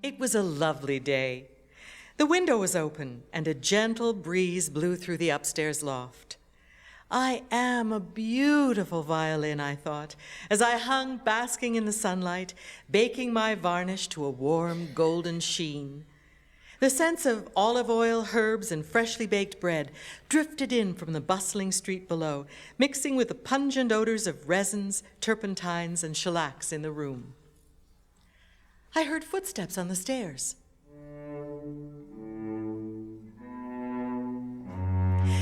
It was a lovely day. The window was open, and a gentle breeze blew through the upstairs loft. I am a beautiful violin, I thought, as I hung basking in the sunlight, baking my varnish to a warm golden sheen. The scents of olive oil, herbs, and freshly baked bread drifted in from the bustling street below, mixing with the pungent odors of resins, turpentines, and shellacs in the room. I heard footsteps on the stairs.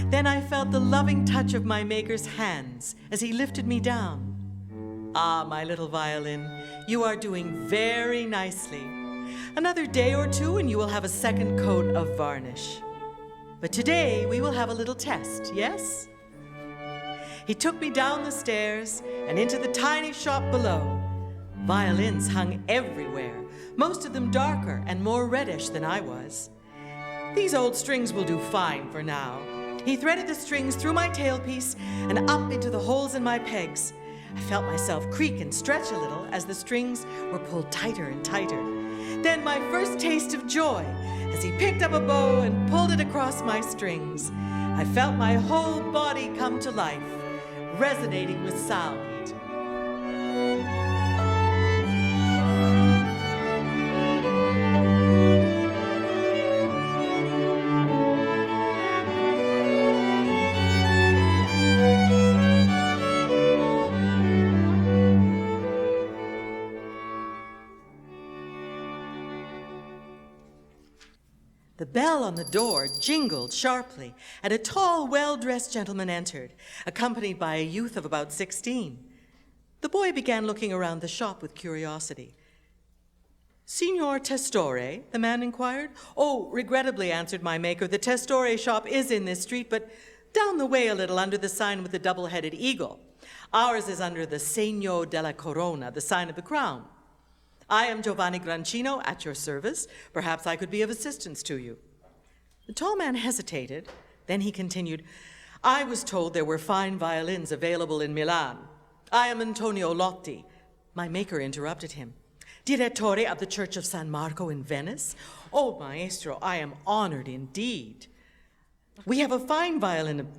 Then I felt the loving touch of my maker's hands as he lifted me down. Ah, my little violin, you are doing very nicely. Another day or two and you will have a second coat of varnish. But today we will have a little test, yes? He took me down the stairs and into the tiny shop below. Violins hung everywhere, most of them darker and more reddish than I was. These old strings will do fine for now. He threaded the strings through my tailpiece and up into the holes in my pegs. I felt myself creak and stretch a little as the strings were pulled tighter and tighter. Then my first taste of joy as he picked up a bow and pulled it across my strings. I felt my whole body come to life, resonating with sound. The bell on the door jingled sharply, and a tall, well-dressed gentleman entered, accompanied by a youth of about 16. The boy began looking around the shop with curiosity. "Signor Testore?" the man inquired. "Oh, regrettably," answered my maker, "the Testore shop is in this street, but down the way a little under the sign with the double-headed eagle. Ours is under the Segno della Corona, the sign of the crown. I am Giovanni Grancino, at your service. Perhaps I could be of assistance to you." The tall man hesitated. Then he continued, "I was told there were fine violins available in Milan. I am Antonio Lotti." My maker interrupted him. "Direttore of the Church of San Marco in Venice? Oh, maestro, I am honored indeed. We have a fine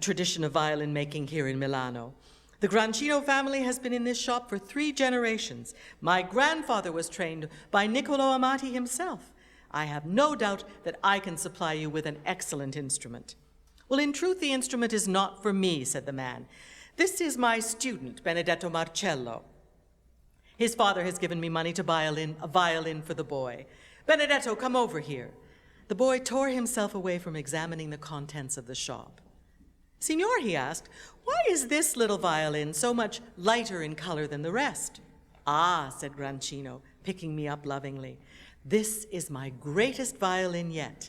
tradition of violin making here in Milano. The Grancino family has been in this shop for 3 generations. My grandfather was trained by Niccolo Amati himself. I have no doubt that I can supply you with an excellent instrument." "Well, in truth, the instrument is not for me," said the man. "This is my student, Benedetto Marcello. His father has given me money to buy a violin for the boy. Benedetto, come over here." The boy tore himself away from examining the contents of the shop. "Signor," he asked, "why is this little violin so much lighter in color than the rest?" "Ah," said Grancino, picking me up lovingly, "this is my greatest violin yet.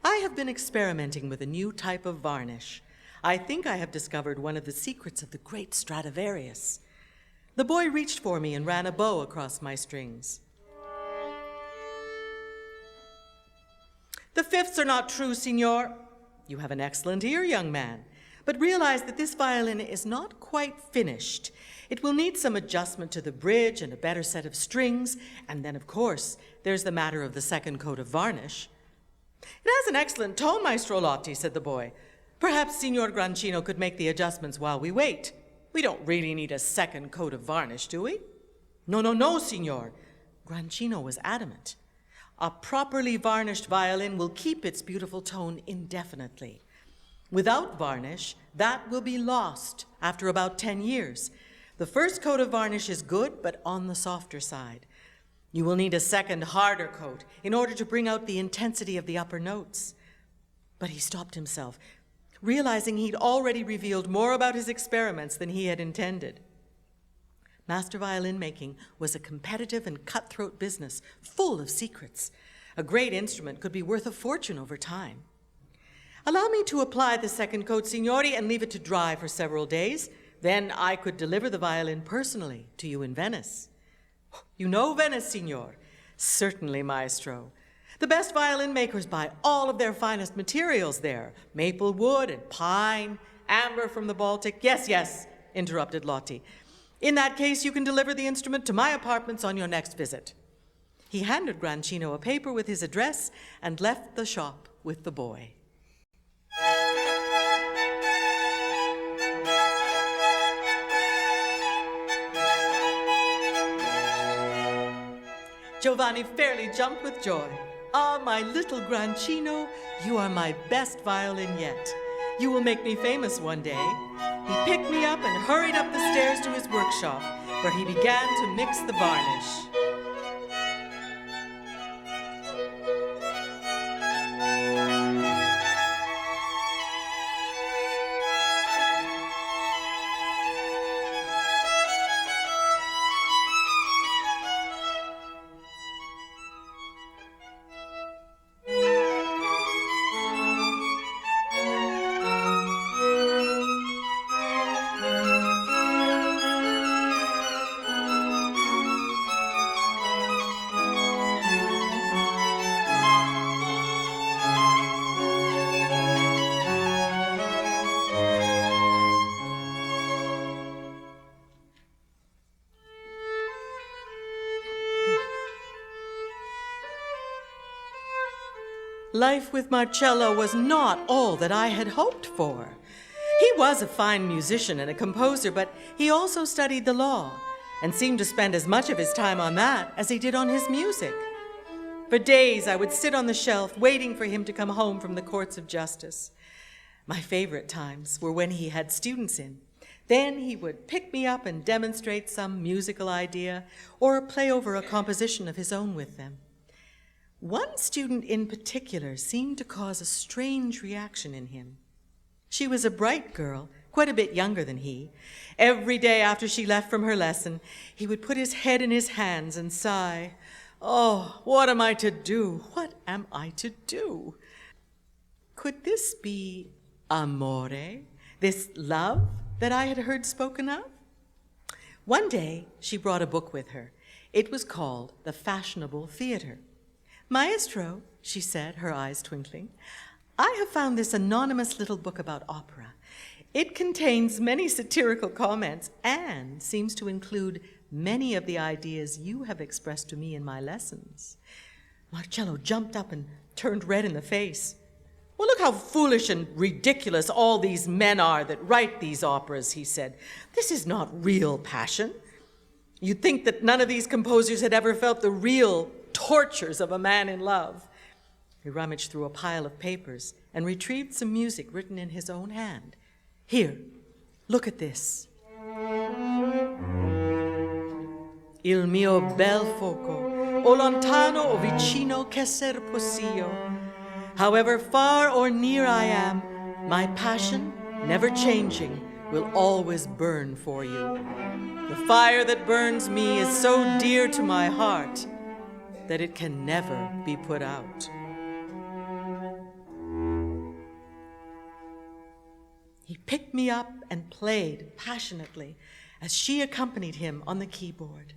I have been experimenting with a new type of varnish. I think I have discovered one of the secrets of the great Stradivarius." The boy reached for me and ran a bow across my strings. "The fifths are not true, signor." "You have an excellent ear, young man. But realize that this violin is not quite finished. It will need some adjustment to the bridge and a better set of strings, and then, of course, there's the matter of the second coat of varnish." "It has an excellent tone, Maestro Lotti," said the boy. "Perhaps Signor Grancino could make the adjustments while we wait. We don't really need a second coat of varnish, do we?" No, signor." Grancino was adamant. "A properly varnished violin will keep its beautiful tone indefinitely. Without varnish, that will be lost after about 10 years. The first coat of varnish is good, but on the softer side. You will need a second, harder coat in order to bring out the intensity of the upper notes." But he stopped himself, realizing he'd already revealed more about his experiments than he had intended. Master violin making was a competitive and cutthroat business, full of secrets. A great instrument could be worth a fortune over time. "Allow me to apply the second coat, signori, and leave it to dry for several days. Then I could deliver the violin personally to you in Venice." "You know Venice, signor?" "Certainly, maestro. The best violin makers buy all of their finest materials there. Maple wood and pine, amber from the Baltic." Yes, interrupted Lotti. "In that case, you can deliver the instrument to my apartments on your next visit." He handed Grancino a paper with his address and left the shop with the boy. Giovanni fairly jumped with joy. "Ah, my little Grancino, you are my best violin yet. You will make me famous one day." He picked me up and hurried up the stairs to his workshop, where he began to mix the varnish. Life with Marcello was not all that I had hoped for. He was a fine musician and a composer, but he also studied the law and seemed to spend as much of his time on that as he did on his music. For days I would sit on the shelf waiting for him to come home from the courts of justice. My favorite times were when he had students in. Then he would pick me up and demonstrate some musical idea or play over a composition of his own with them. One student in particular seemed to cause a strange reaction in him. She was a bright girl, quite a bit younger than he. Every day after she left from her lesson, he would put his head in his hands and sigh, "Oh, what am I to do? What am I to do?" Could this be amore, this love that I had heard spoken of? One day, she brought a book with her. It was called The Fashionable Theater. "Maestro," she said, her eyes twinkling, "I have found this anonymous little book about opera. It contains many satirical comments and seems to include many of the ideas you have expressed to me in my lessons." Marcello jumped up and turned red in the face. "Well, look how foolish and ridiculous all these men are that write these operas," he said. "This is not real passion. You'd think that none of these composers had ever felt the real tortures of a man in love." He rummaged through a pile of papers and retrieved some music written in his own hand. "Here, look at this. Il mio bel foco, o lontano o vicino ch'esser poss'io. However far or near I am, my passion, never changing, will always burn for you. The fire that burns me is so dear to my heart that it can never be put out." He picked me up and played passionately as she accompanied him on the keyboard.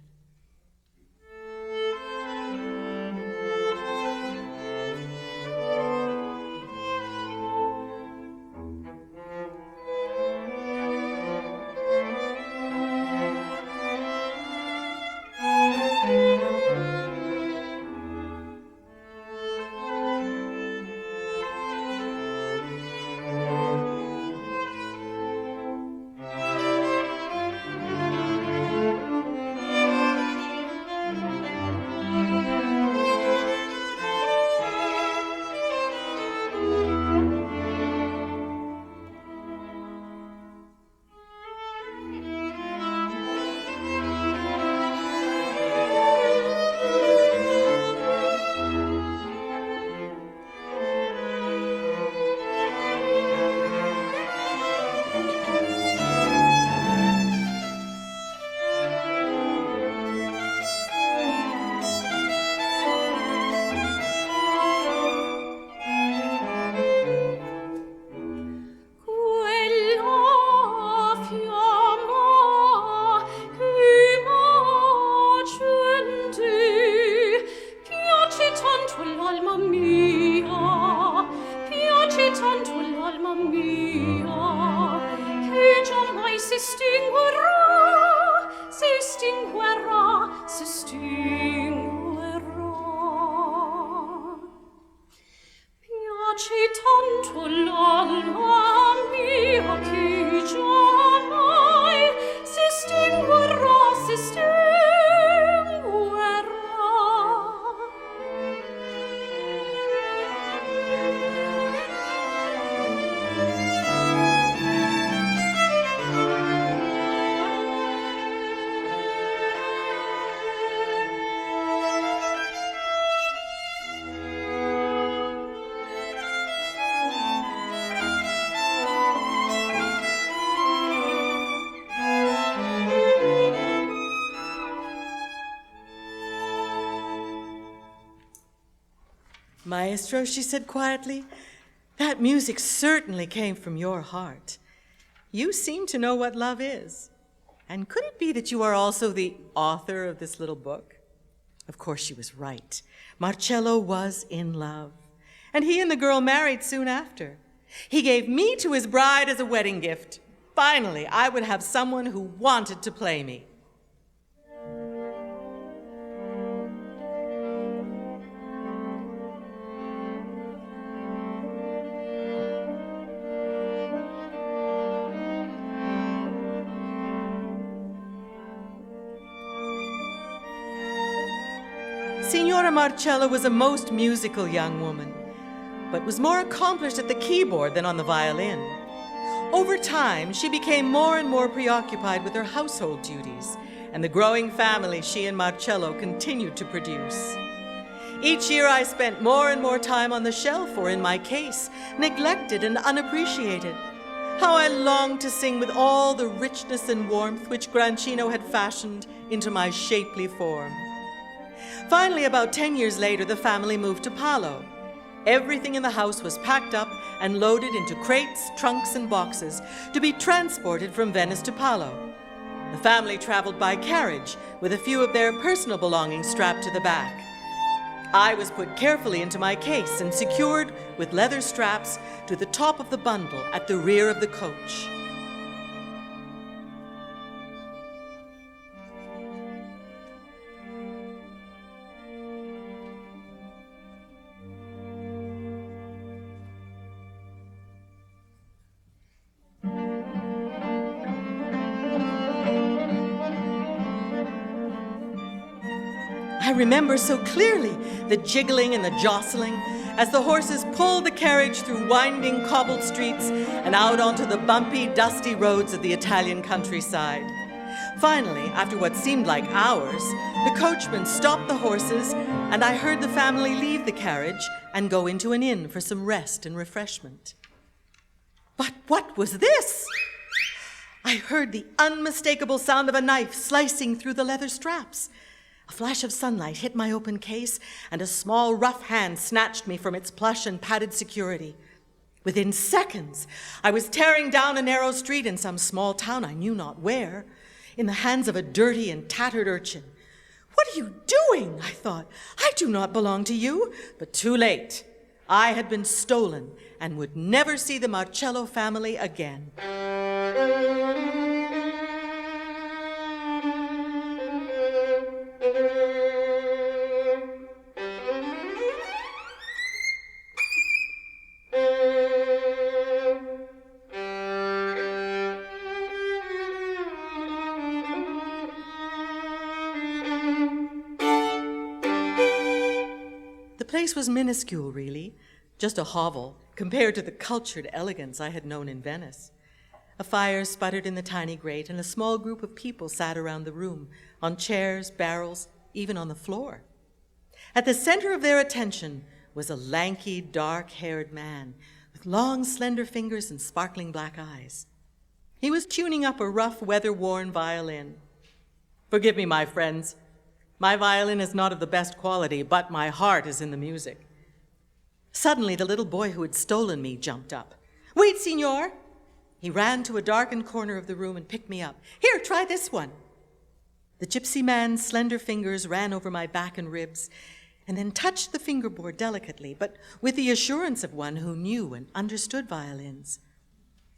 Si stinguerà, si stinguerà. Maestro, she said quietly, that music certainly came from your heart. You seem to know what love is. And could it be that you are also the author of this little book? Of course she was right. Marcello was in love, and he and the girl married soon after. He gave me to his bride as a wedding gift. Finally, I would have someone who wanted to play me. Signora Marcello was a most musical young woman, but was more accomplished at the keyboard than on the violin. Over time, she became more and more preoccupied with her household duties and the growing family she and Marcello continued to produce. Each year I spent more and more time on the shelf or in my case, neglected and unappreciated. How I longed to sing with all the richness and warmth which Grancino had fashioned into my shapely form. Finally, about 10 years later, the family moved to Palo. Everything in the house was packed up and loaded into crates, trunks, and boxes to be transported from Venice to Palo. The family traveled by carriage with a few of their personal belongings strapped to the back. I was put carefully into my case and secured with leather straps to the top of the bundle at the rear of the coach. I remember so clearly the jiggling and the jostling as the horses pulled the carriage through winding cobbled streets and out onto the bumpy, dusty roads of the Italian countryside. Finally, after what seemed like hours, the coachman stopped the horses and I heard the family leave the carriage and go into an inn for some rest and refreshment. But what was this? I heard the unmistakable sound of a knife slicing through the leather straps. A flash of sunlight hit my open case, and a small, rough hand snatched me from its plush and padded security. Within seconds, I was tearing down a narrow street in some small town I knew not where, in the hands of a dirty and tattered urchin. What are you doing? I thought. I do not belong to you. But too late. I had been stolen and would never see the Marcello family again. The place was minuscule, really, just a hovel compared to the cultured elegance I had known in Venice. A fire sputtered in the tiny grate, and a small group of people sat around the room, on chairs, barrels, even on the floor. At the center of their attention was a lanky, dark-haired man with long, slender fingers and sparkling black eyes. He was tuning up a rough, weather-worn violin. Forgive me, my friends. My violin is not of the best quality, but my heart is in the music. Suddenly, the little boy who had stolen me jumped up. Wait, signor! He ran to a darkened corner of the room and picked me up. Here, try this one. The gypsy man's slender fingers ran over my back and ribs and then touched the fingerboard delicately, but with the assurance of one who knew and understood violins.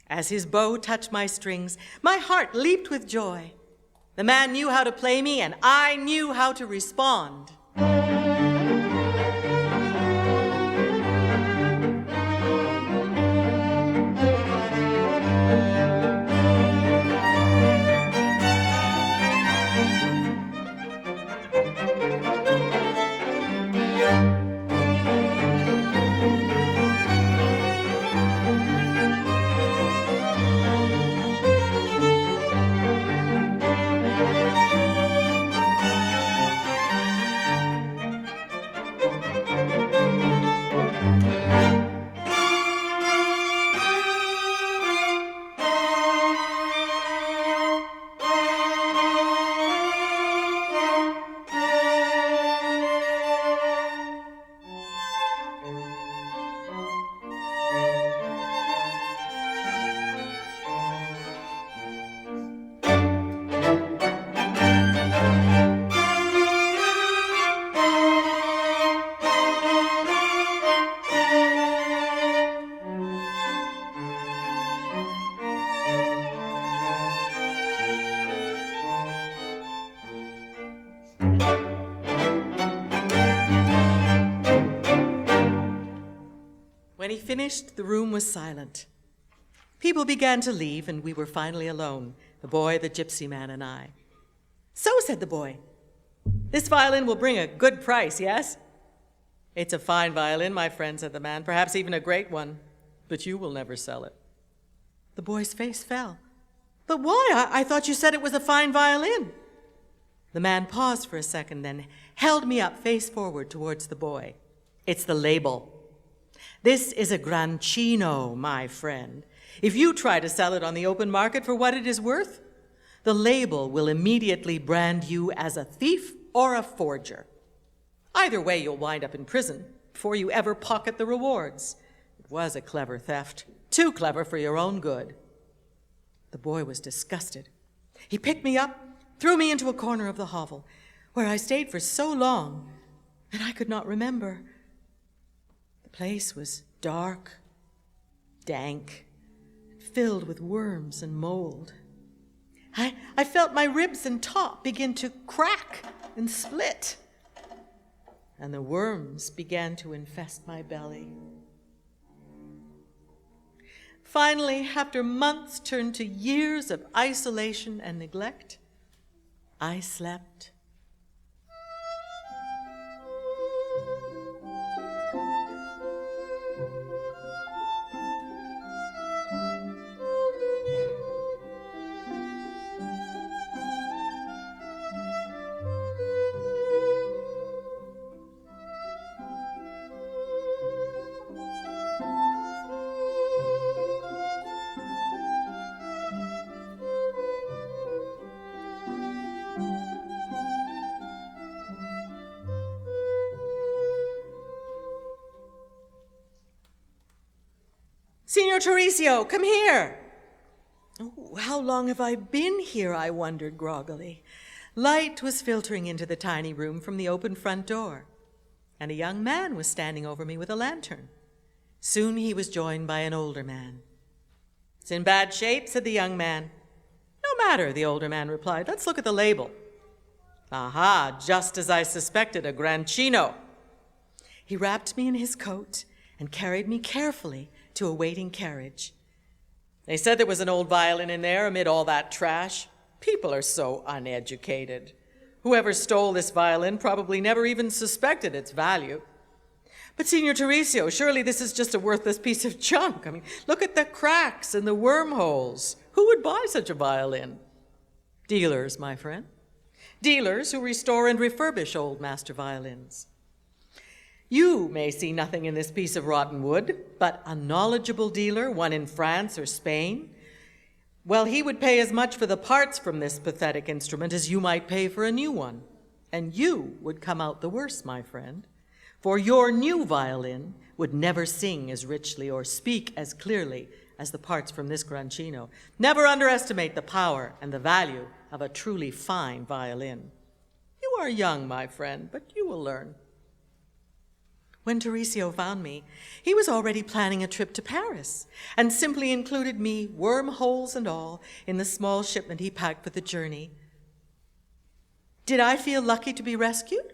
As his bow touched my strings, my heart leaped with joy. The man knew how to play me, and I knew how to respond. finished, the room was silent. People began to leave, and we were finally alone, the boy, the gypsy man, and I. "So," said the boy, "this violin will bring a good price, yes?" "It's a fine violin, my friend," said the man, "perhaps even a great one, but you will never sell it." The boy's face fell. "But why? I thought you said it was a fine violin." The man paused for a second, then held me up face forward towards the boy. "It's the label. This is a Grancino, my friend. If you try to sell it on the open market for what it is worth, the label will immediately brand you as a thief or a forger. Either way, you'll wind up in prison before you ever pocket the rewards. It was a clever theft, too clever for your own good." The boy was disgusted. He picked me up, threw me into a corner of the hovel, where I stayed for so long that I could not remember. The place was dark, dank, filled with worms and mold. I felt my ribs and top begin to crack and split, and the worms began to infest my belly. Finally, after months turned to years of isolation and neglect, I slept. "Signor Teresa, come here." Oh, how long have I been here, I wondered groggily. Light was filtering into the tiny room from the open front door, and a young man was standing over me with a lantern. Soon he was joined by an older man. "It's in bad shape," said the young man. "No matter," the older man replied. "Let's look at the label." "Aha, just as I suspected, a Grancino." He wrapped me in his coat and carried me carefully to a waiting carriage. "They said there was an old violin in there amid all that trash. People are so uneducated. Whoever stole this violin probably never even suspected its value." "But, Signor Teresa, surely this is just a worthless piece of junk. I mean, look at the cracks and the wormholes. Who would buy such a violin?" "Dealers, my friend. Dealers who restore and refurbish old master violins. You may see nothing in this piece of rotten wood, but a knowledgeable dealer, one in France or Spain, well, he would pay as much for the parts from this pathetic instrument as you might pay for a new one. And you would come out the worse, my friend, for your new violin would never sing as richly or speak as clearly as the parts from this Grancino. Never underestimate the power and the value of a truly fine violin. You are young, my friend, but you will learn." When Teresa found me, he was already planning a trip to Paris and simply included me, wormholes and all, in the small shipment he packed for the journey. Did I feel lucky to be rescued?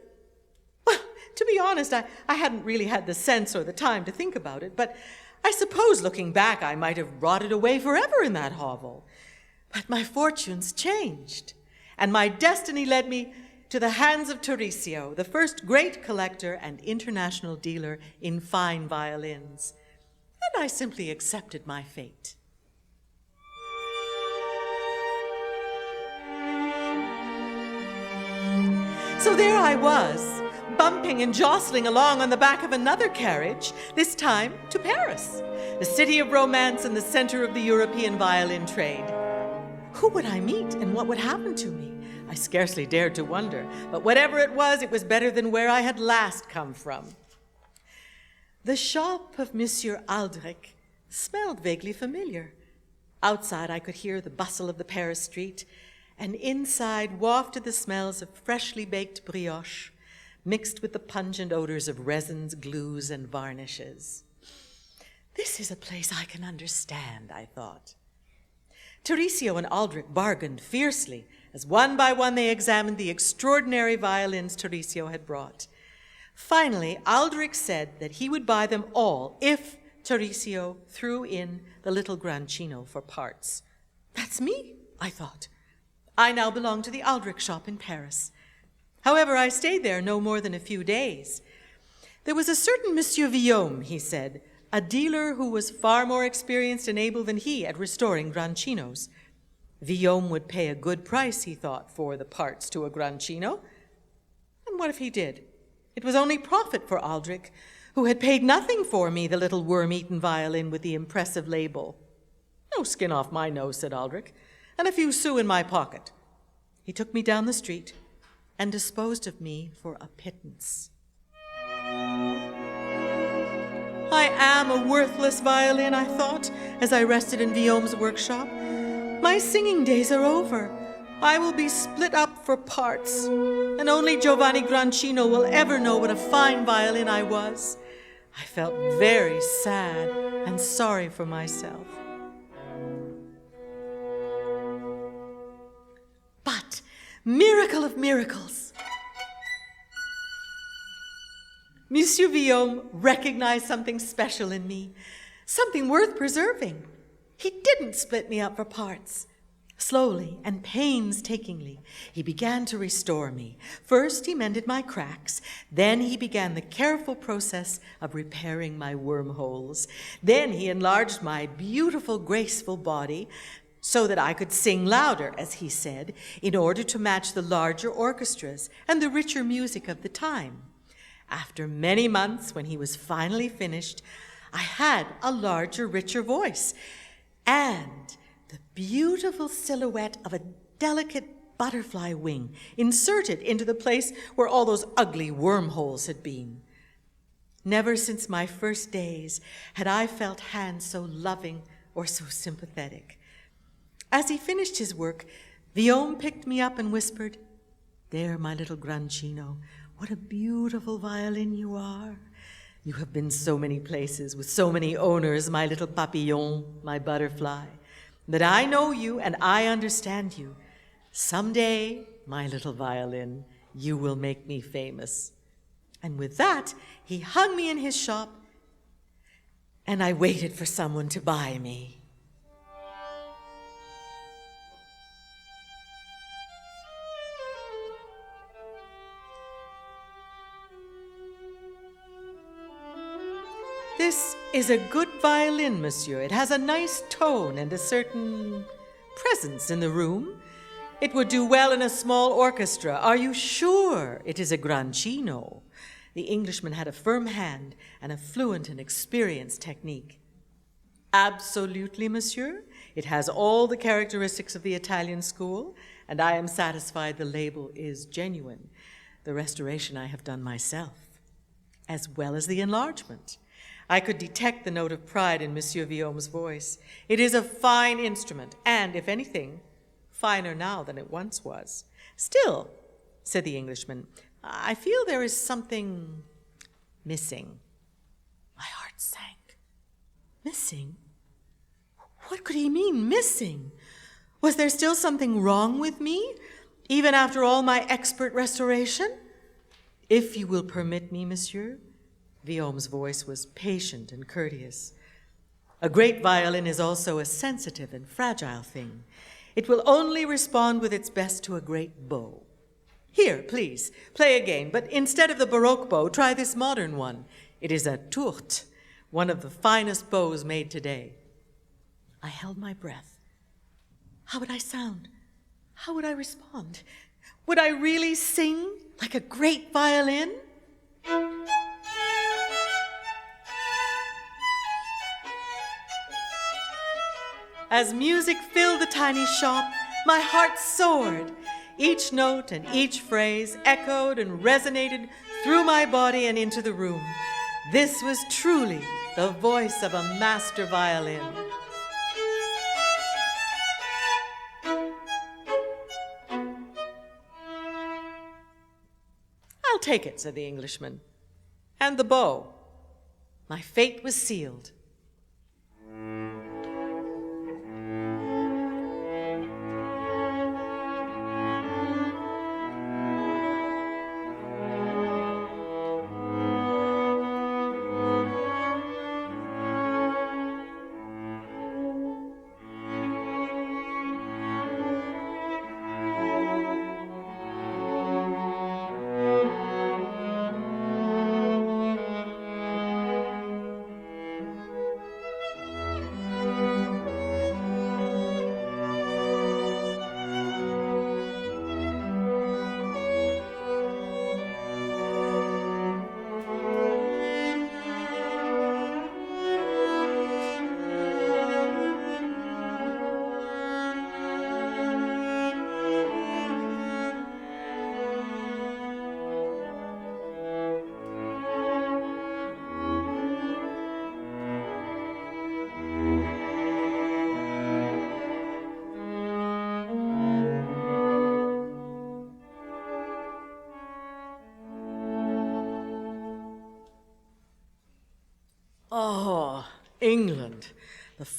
Well, to be honest, I hadn't really had the sense or the time to think about it, but I suppose looking back I might have rotted away forever in that hovel. But my fortunes changed, and my destiny led me to the hands of Teresa, the first great collector and international dealer in fine violins. And I simply accepted my fate. So there I was, bumping and jostling along on the back of another carriage, this time to Paris, the city of romance and the center of the European violin trade. Who would I meet and what would happen to me? I scarcely dared to wonder, but whatever it was better than where I had last come from. The shop of Monsieur Aldrich smelled vaguely familiar. Outside I could hear the bustle of the Paris street, and inside wafted the smells of freshly baked brioche, mixed with the pungent odors of resins, glues, and varnishes. This is a place I can understand, I thought. Teresa and Aldrich bargained fiercely as one by one they examined the extraordinary violins Teresa had brought. Finally, Aldrich said that he would buy them all if Tarisio threw in the little Grancino for parts. That's me, I thought. I now belong to the Aldrich shop in Paris. However, I stayed there no more than a few days. There was a certain Monsieur Violin, he said, a dealer who was far more experienced and able than he at restoring Grancinos. Violin would pay a good price, he thought, for the parts to a Grancino. And what if he did? It was only profit for Aldrich, who had paid nothing for me, the little worm-eaten violin with the impressive label. No skin off my nose, said Aldrich, and a few sous in my pocket. He took me down the street and disposed of me for a pittance. I am a worthless violin, I thought, as I rested in Violin's workshop. My singing days are over. I will be split up for parts, and only Giovanni Grancino will ever know what a fine violin I was. I felt very sad and sorry for myself. But, miracle of miracles! Monsieur Violin recognized something special in me, something worth preserving. He didn't split me up for parts. Slowly and painstakingly, he began to restore me. First, he mended my cracks. Then he began the careful process of repairing my wormholes. Then he enlarged my beautiful, graceful body so that I could sing louder, as he said, in order to match the larger orchestras and the richer music of the time. After many months, when he was finally finished, I had a larger, richer voice and the beautiful silhouette of a delicate butterfly wing inserted into the place where all those ugly wormholes had been. Never since my first days had I felt hands so loving or so sympathetic. As he finished his work, Violin picked me up and whispered, "There, my little Grancino, what a beautiful violin you are. You have been so many places with so many owners, my little papillon, my butterfly, that I know you and I understand you. Someday, my little violin, you will make me famous." And with that, he hung me in his shop, and I waited for someone to buy me. This is a good violin, monsieur. It has a nice tone and a certain presence in the room. It would do well in a small orchestra. Are you sure it is a Grancino? The Englishman had a firm hand and a fluent and experienced technique. Absolutely, monsieur. It has all the characteristics of the Italian school, and I am satisfied the label is genuine. The restoration I have done myself, as well as the enlargement. I could detect the note of pride in Monsieur Violin's voice. It is a fine instrument, and, if anything, finer now than it once was. Still, said the Englishman, I feel there is something missing. My heart sank. Missing? What could he mean, missing? Was there still something wrong with me, even after all my expert restoration? If you will permit me, monsieur. Violin's voice was patient and courteous. A great violin is also a sensitive and fragile thing. It will only respond with its best to a great bow. Here, please, play again, but instead of the Baroque bow, try this modern one. It is a tourte, one of the finest bows made today. I held my breath. How would I sound? How would I respond? Would I really sing like a great violin? As music filled the tiny shop, my heart soared. Each note and each phrase echoed and resonated through my body and into the room. This was truly the voice of a master violin. I'll take it, said the Englishman. And the bow. My fate was sealed.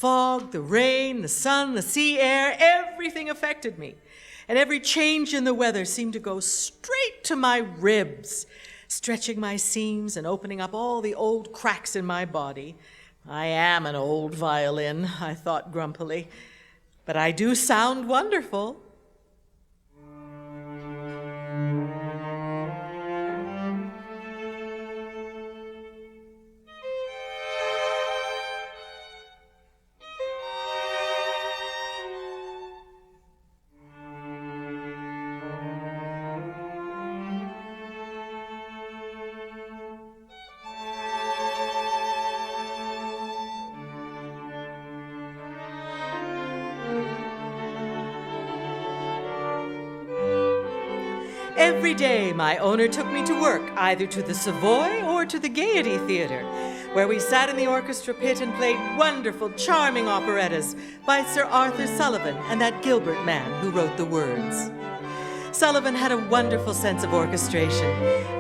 fog, the rain, the sun, the sea air, everything affected me. And every change in the weather seemed to go straight to my ribs, stretching my seams and opening up all the old cracks in my body. I am an old violin, I thought grumpily, but I do sound wonderful. Every day, my owner took me to work, either to the Savoy or to the Gaiety Theatre, where we sat in the orchestra pit and played wonderful, charming operettas by Sir Arthur Sullivan and that Gilbert man who wrote the words. Sullivan had a wonderful sense of orchestration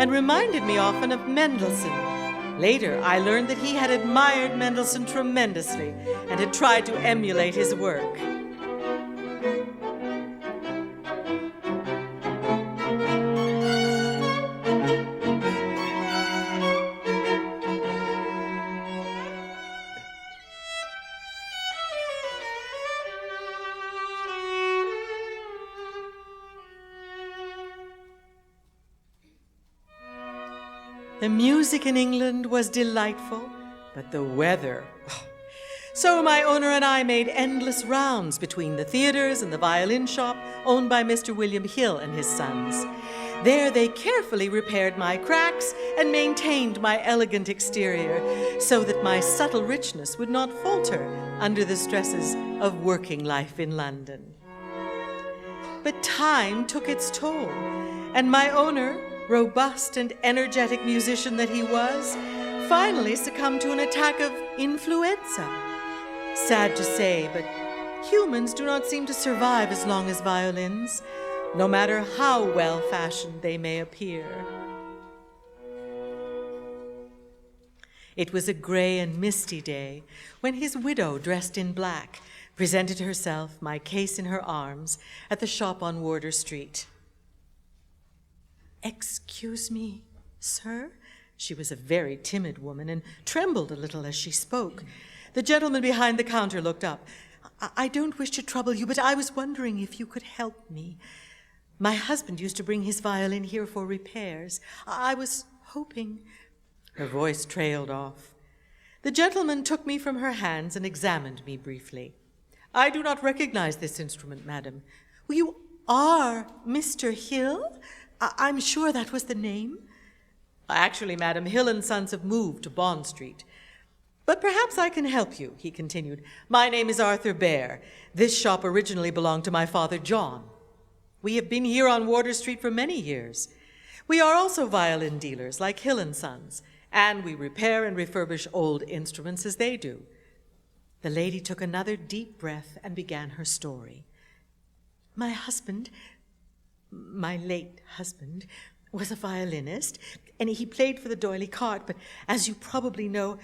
and reminded me often of Mendelssohn. Later, I learned that he had admired Mendelssohn tremendously and had tried to emulate his work. The music in England was delightful, but the weather. So my owner and I made endless rounds between the theaters and the violin shop owned by Mr. William Hill and his sons. There they carefully repaired my cracks and maintained my elegant exterior so that my subtle richness would not falter under the stresses of working life in London. But time took its toll, and my owner, robust and energetic musician that he was, finally succumbed to an attack of influenza. Sad to say, but humans do not seem to survive as long as violins, no matter how well-fashioned they may appear. It was a gray and misty day when his widow, dressed in black, presented herself, my case in her arms, at the shop on Wardour Street. "Excuse me, sir?" She was a very timid woman and trembled a little as she spoke. The gentleman behind the counter looked up. I don't wish to trouble you, but I was wondering if you could help me. My husband used to bring his violin here for repairs. I was hoping—" Her voice trailed off. The gentleman took me from her hands and examined me briefly. "I do not recognize this instrument, madam." "Well, you are Mr. Hill? I'm sure that was the name." "Actually, madam, Hill & Sons have moved to Bond Street. But perhaps I can help you," he continued. "My name is Arthur Bear. This shop originally belonged to my father, John. We have been here on Wardour Street for many years. We are also violin dealers, like Hill & Sons, and we repair and refurbish old instruments as they do." The lady took another deep breath and began her story. My late husband was a violinist, and he played for the D'Oyly Cart, but as you probably know,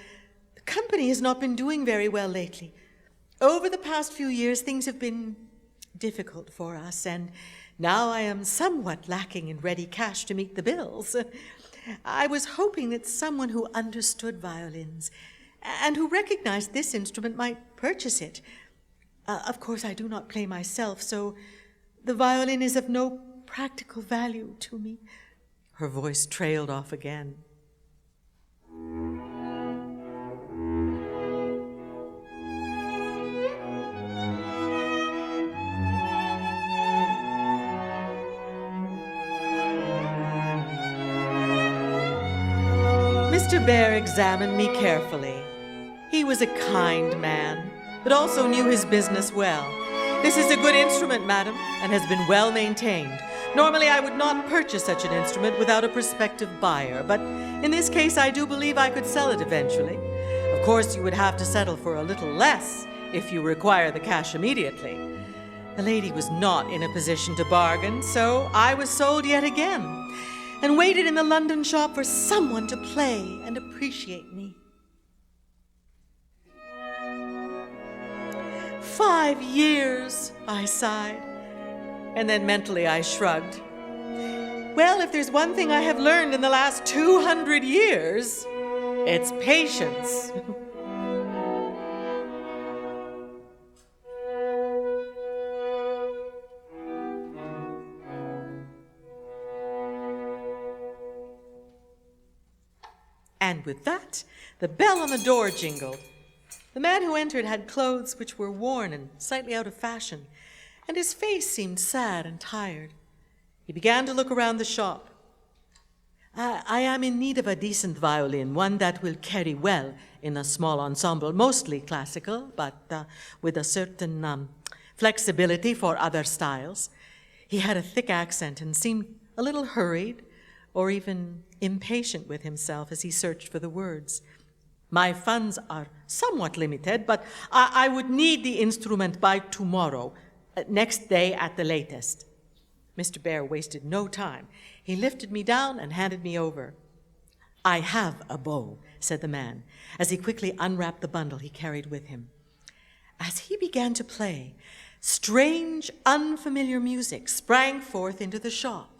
the company has not been doing very well lately. Over the past few years, things have been difficult for us, and now I am somewhat lacking in ready cash to meet the bills. I was hoping that someone who understood violins and who recognized this instrument might purchase it. Of course, I do not play myself, so the violin is of no practical value to me." Her voice trailed off again. Mr. Bear examined me carefully. He was a kind man, but also knew his business well. "This is a good instrument, madam, and has been well maintained. Normally, I would not purchase such an instrument without a prospective buyer, but in this case, I do believe I could sell it eventually. Of course, you would have to settle for a little less if you require the cash immediately." The lady was not in a position to bargain, so I was sold yet again, and waited in the London shop for someone to play and appreciate me. 5 years, I sighed. And then mentally I shrugged. Well, if there's one thing I have learned in the last 200 years, it's patience. And with that, the bell on the door jingled. The man who entered had clothes which were worn and slightly out of fashion, and his face seemed sad and tired. He began to look around the shop. I am in need of a decent violin, one that will carry well in a small ensemble, mostly classical, but with a certain flexibility for other styles. He had a thick accent and seemed a little hurried or even impatient with himself as he searched for the words. My funds are somewhat limited, but I would need the instrument by tomorrow, next day at the latest. Mr. Bear wasted no time. He lifted me down and handed me over. I have a bow, said the man, as he quickly unwrapped the bundle he carried with him. As he began to play, strange, unfamiliar music sprang forth into the shop.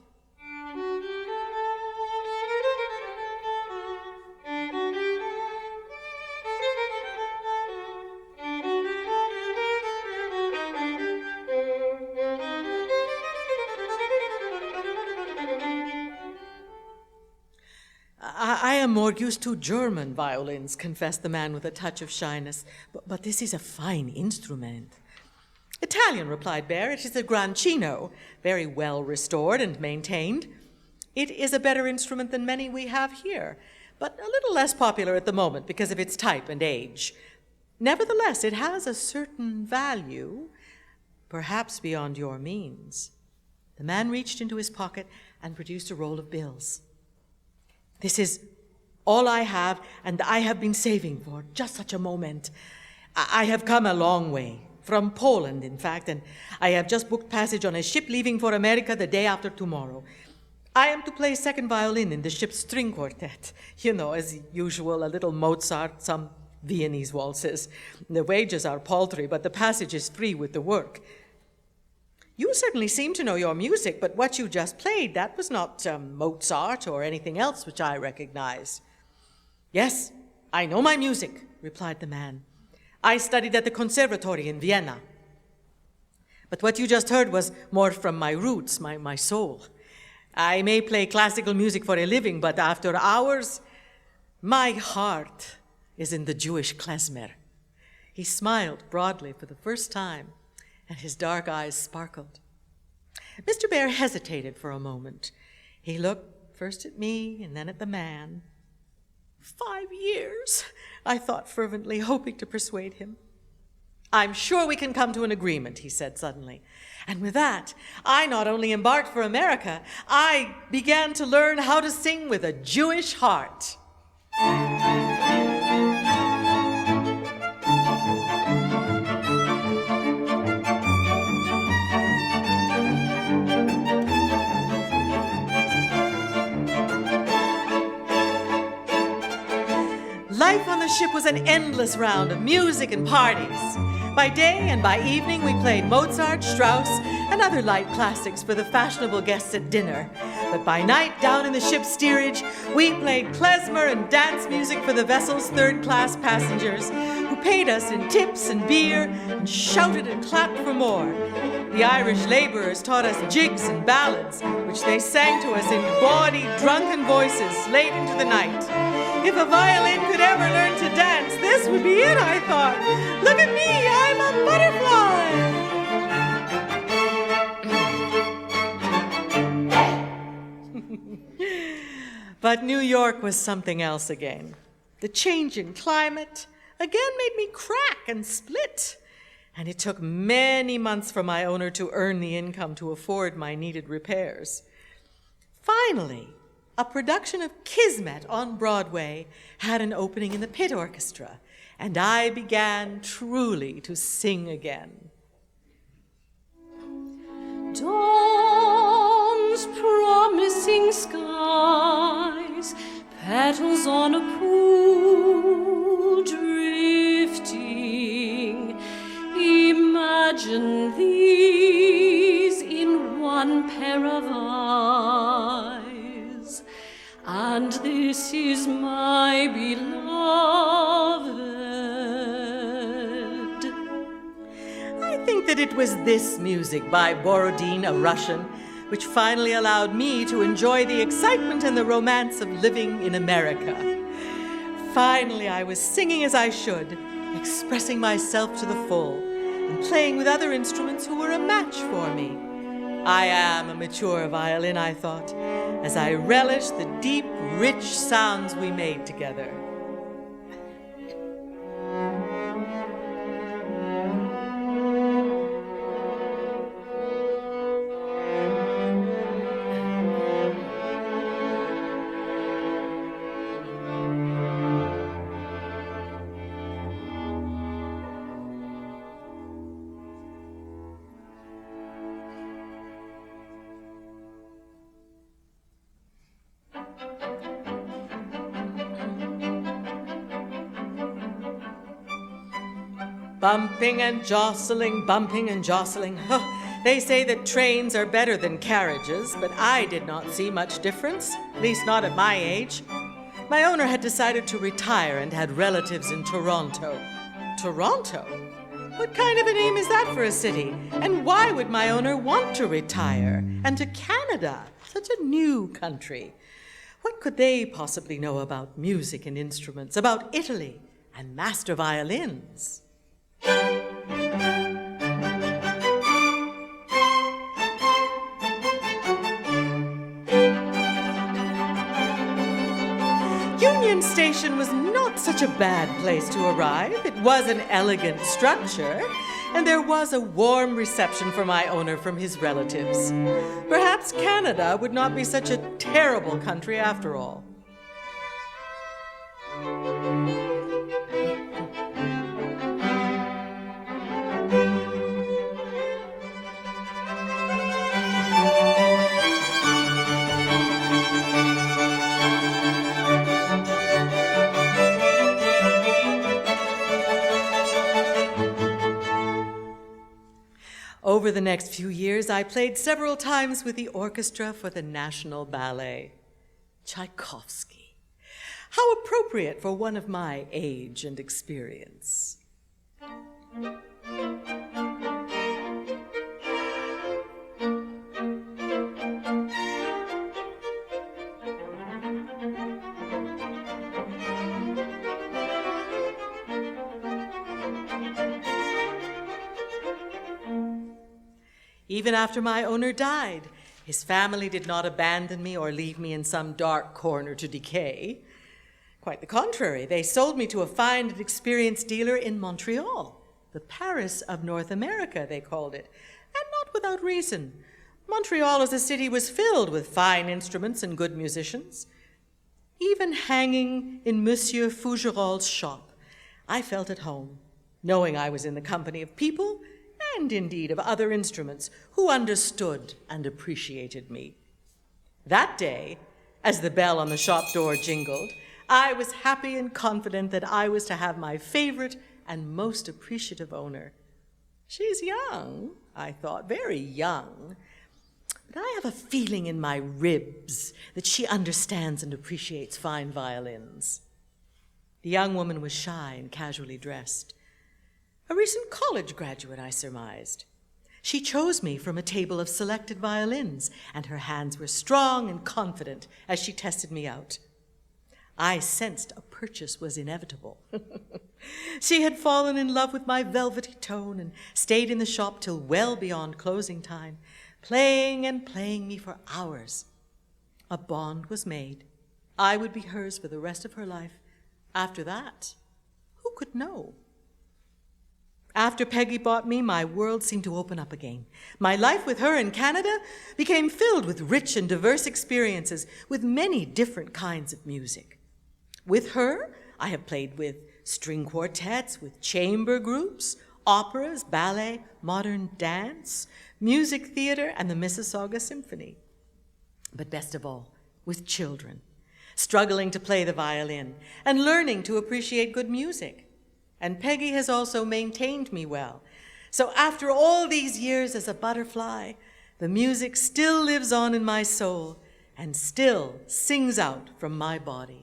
I am more used to German violins, confessed the man with a touch of shyness, but this is a fine instrument. Italian, replied Bear. It is a Grancino, very well restored and maintained. It is a better instrument than many we have here, but a little less popular at the moment because of its type and age. Nevertheless, it has a certain value, perhaps beyond your means. The man reached into his pocket and produced a roll of bills. This is all I have, and I have been saving for just such a moment. I have come a long way, from Poland, in fact, and I have just booked passage on a ship leaving for America the day after tomorrow. I am to play second violin in the ship's string quartet. You know, as usual, a little Mozart, some Viennese waltzes. The wages are paltry, but the passage is free with the work. You certainly seem to know your music, but what you just played, that was not Mozart or anything else which I recognize. Yes, I know my music, replied the man. I studied at the conservatory in Vienna. But what you just heard was more from my roots, my soul. I may play classical music for a living, but after hours, my heart is in the Jewish klezmer. He smiled broadly for the first time, and his dark eyes sparkled. Mr. Bear hesitated for a moment. He looked first at me and then at the man. 5 years, I thought fervently, hoping to persuade him. I'm sure we can come to an agreement, he said suddenly. And with that, I not only embarked for America, I began to learn how to sing with a Jewish heart. Life on the ship was an endless round of music and parties. By day and by evening, we played Mozart, Strauss, and other light classics for the fashionable guests at dinner. But by night, down in the ship's steerage, we played klezmer and dance music for the vessel's third-class passengers, who paid us in tips and beer and shouted and clapped for more. The Irish laborers taught us jigs and ballads, which they sang to us in gaudy, drunken voices late into the night. If a violin could ever learn to dance, this would be it, I thought. Look at me, I'm a butterfly. But New York was something else again. The change in climate again made me crack and split. And it took many months for my owner to earn the income to afford my needed repairs. Finally, a production of Kismet on Broadway had an opening in the pit orchestra, and I began truly to sing again. Dawn's promising skies, petals on a pool drifting, imagine these in one pair of eyes, and this is my beloved. I think that it was this music by Borodin, a Russian, which finally allowed me to enjoy the excitement and the romance of living in America. Finally, I was singing as I should, expressing myself to the full, and playing with other instruments who were a match for me. I am a mature violin, I thought, as I relished the deep, rich sounds we made together. Bumping and jostling. Huh. They say that trains are better than carriages, but I did not see much difference, at least not at my age. My owner had decided to retire and had relatives in Toronto. Toronto? What kind of a name is that for a city? And why would my owner want to retire? And to Canada, such a new country. What could they possibly know about music and instruments, about Italy and master violins? Union Station was not such a bad place to arrive. It was an elegant structure, and there was a warm reception for my owner from his relatives. Perhaps Canada would not be such a terrible country after all. Over the next few years, I played several times with the orchestra for the National Ballet. Tchaikovsky. How appropriate for one of my age and experience. Even after my owner died, his family did not abandon me or leave me in some dark corner to decay. Quite the contrary, they sold me to a fine and experienced dealer in Montreal, the Paris of North America, they called it, and not without reason. Montreal as a city was filled with fine instruments and good musicians. Even hanging in Monsieur Fougerol's shop, I felt at home, knowing I was in the company of people and indeed of other instruments who understood and appreciated me. That day, as the bell on the shop door jingled, I was happy and confident that I was to have my favorite and most appreciative owner. She's young, I thought, very young, but I have a feeling in my ribs that she understands and appreciates fine violins. The young woman was shy and casually dressed. A recent college graduate, I surmised. She chose me from a table of selected violins, and her hands were strong and confident as she tested me out. I sensed a purchase was inevitable. She had fallen in love with my velvety tone and stayed in the shop till well beyond closing time, playing and playing me for hours. A bond was made. I would be hers for the rest of her life. After that, who could know? After Peggy bought me, my world seemed to open up again. My life with her in Canada became filled with rich and diverse experiences with many different kinds of music. With her, I have played with string quartets, with chamber groups, operas, ballet, modern dance, music theater, and the Mississauga Symphony. But best of all, with children, struggling to play the violin and learning to appreciate good music. And Peggy has also maintained me well, So after all these years as a butterfly, the music still lives on in my soul and still sings out from my body.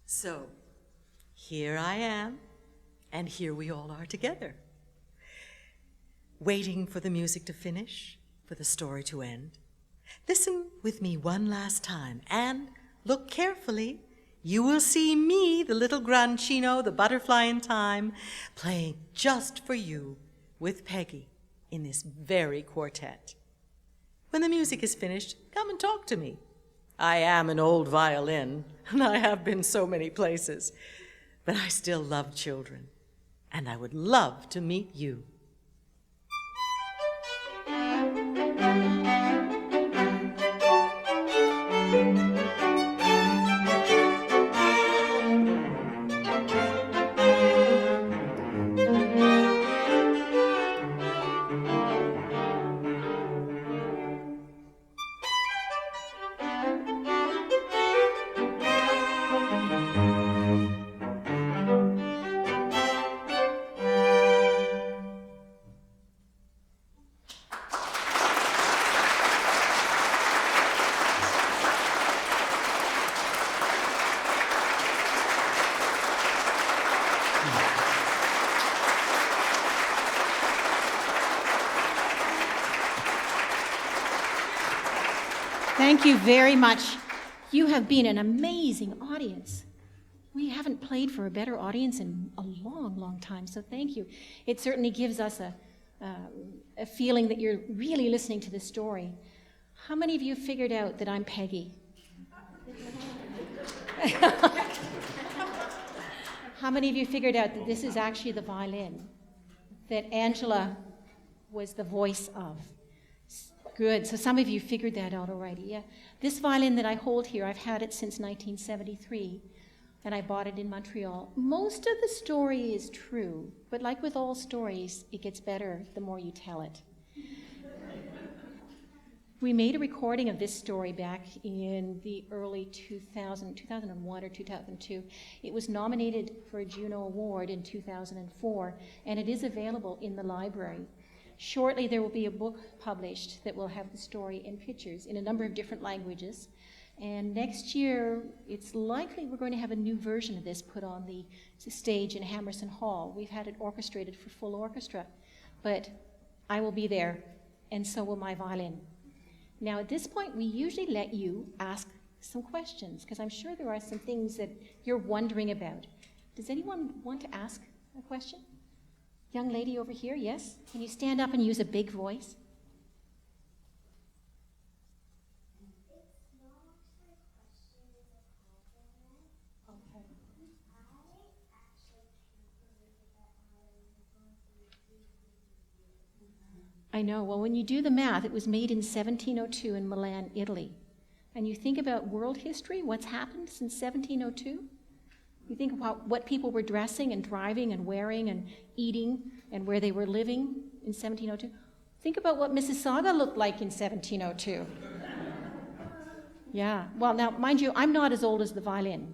So, here I am, and here we all are together, waiting for the music to finish, for the story to end. Listen with me one last time, and look carefully. You will see me, the little Grancino, the butterfly in time, playing just for you with Peggy in this very quartet. When the music is finished, come and talk to me. I am an old violin, and I have been so many places, but I still love children, and I would love to meet you. Thank you very much. You have been an amazing audience. We haven't played for a better audience in a long, long time, so thank you. It certainly gives us a feeling that you're really listening to the story. How many of you figured out that I'm Peggy? How many of you figured out that this is actually the violin that Angela was the voice of? Good. So some of you figured that out already. Yeah. This violin that I hold here, I've had it since 1973, and I bought it in Montreal. Most of the story is true, but like with all stories, it gets better the more you tell it. We made a recording of this story back in the early 2001 or 2002. It was nominated for a Juno Award in 2004, and it is available in the library. Shortly, there will be a book published that will have the story in pictures in a number of different languages. And next year, it's likely we're going to have a new version of this put on the stage in Hammerson Hall. We've had it orchestrated for full orchestra, but I will be there, and so will my violin. Now, at this point, we usually let you ask some questions, because I'm sure there are some things that you're wondering about. Does anyone want to ask a question? Young lady over here, yes? Can you stand up and use a big voice? I know. Well, when you do the math, it was made in 1702 in Milan, Italy. And you think about world history, what's happened since 1702? You think about what people were dressing and driving and wearing and eating and where they were living in 1702. Think about what Mississauga looked like in 1702. Yeah. Well, now, mind you, I'm not as old as the violin.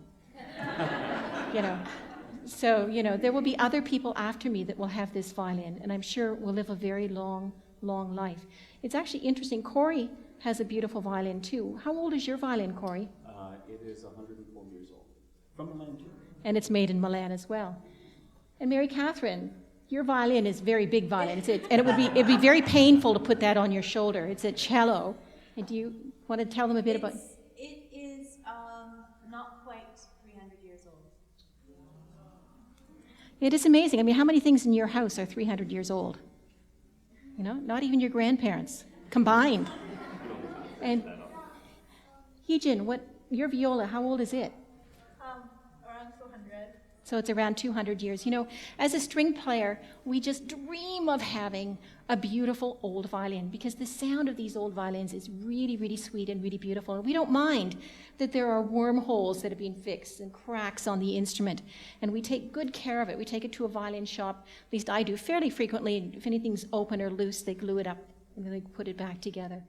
So, there will be other people after me that will have this violin, and I'm sure will live a very long, long life. It's actually interesting. Corey has a beautiful violin too. How old is your violin, Corey? It is 104 years old. From Milan too. And it's made in Milan as well. And Mary Catherine, your violin is very big violin. And it'd be very painful to put that on your shoulder. It's a cello. And do you want to tell them a bit about? It is not quite 300 years old. It is amazing. I mean, how many things in your house are 300 years old? You know, not even your grandparents combined. And Heejin, your viola, how old is it? Around 200. So it's around 200 years. You know, as a string player, we just dream of having a beautiful old violin because the sound of these old violins is really, really sweet and really beautiful. And we don't mind that there are wormholes that have been fixed and cracks on the instrument. And we take good care of it. We take it to a violin shop, at least I do fairly frequently. If anything's open or loose, they glue it up and then they put it back together.